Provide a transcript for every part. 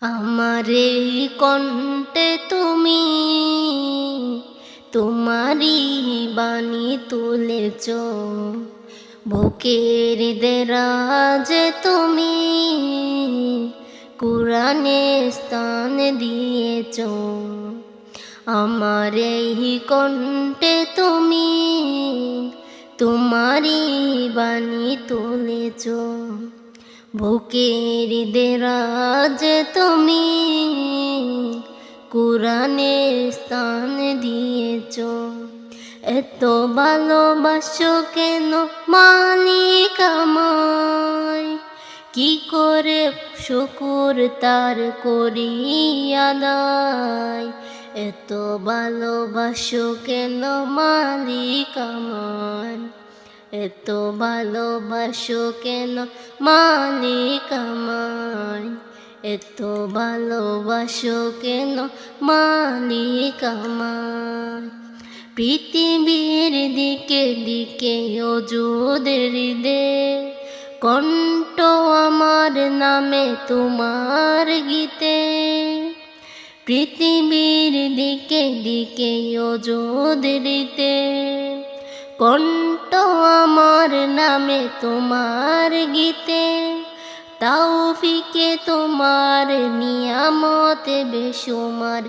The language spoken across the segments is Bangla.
আমার এই কণ্ঠে তুমি তোমারই বাণী তুলেছ, বুকের দেরাজে তুমি কুরআনে স্থান দিয়েছ। আমার এই কণ্ঠে তুমি তোমারই বাণী তুলেছ, বুকের দেরাজে তুমি কুরআনে স্থান দিয়েছ। এত ভালোবাসো কেন মালিক আমায়, কি করে শুকুর তার করি আদায়। এত ভালোবাসো কেন মালিক আমায়, এত ভালোবাসো কেন মালিক আমায়, এত ভালোবাসো কেন মালিক আমায়। পৃথিবীর দিকে দিকে অজুদের দে, কণ্ঠ আমার নামে তোমার গীতে। পৃথিবীর দিকে দিকে অজুদের দে, কণ্ঠ আমার নামে তোমার গীতে। তৌফিকে তোমার নিয়ামত বেশুমার,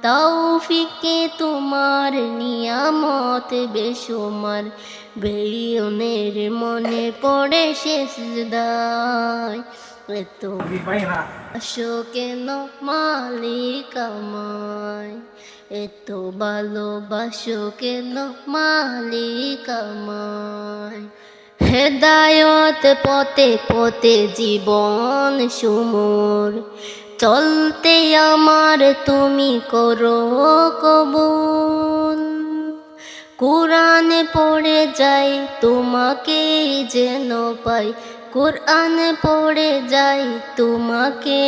তৌফিকে তোমার নিয়ামত বেশুমার। বেইনের মনে পড়ে সেজদায়, এত ভালোবাসো কেন মালিক আমায়, এত ভালোবাসো কেন মালিক আমায়। হেদায়ত পথে পথে জীবন সুমোর, চলতে আমার তুমি করো কবুল। কুরআনে পড়ে যাই তোমাকে যেন পাই, কুরআনে পড়ে যাই তোমাকে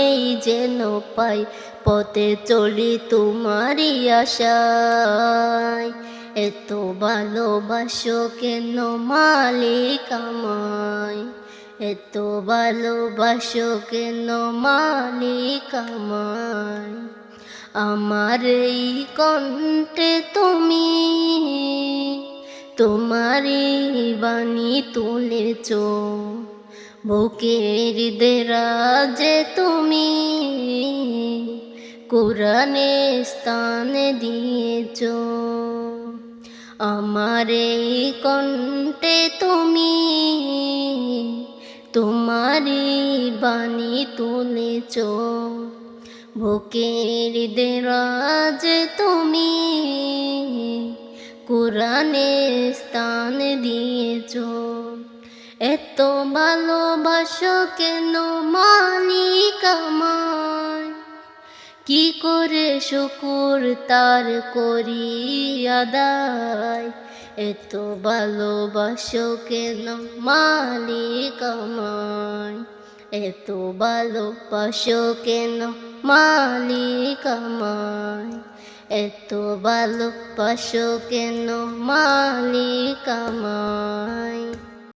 যেন পাই। পথে চলি তোমারই আশায়, এত ভালোবাসো কেন মালিক আমায়, এত ভালোবাসো কেন মালিক আমায়। আমার এই কণ্ঠে তুমি তোমারই বাণী তুলেছ, বুকের দেরাজে তুমি কুরআনে স্থান দিয়েছ। আমার এই কণ্ঠে তুমি তোমারই বাণী তুলেছ, বুকের দেরাজে তুমি কুরআনে স্থান দিয়েছ। এত ভালোবাসো কেন মালিক আমায়, কি করে শুকুর তার করি আদায়। এত ভালোবাসো কেন মালিক আমায়, এত ভালোবাসো কেন মালিক আমায়, এত ভালোবাসো কেন মালিক আমায়।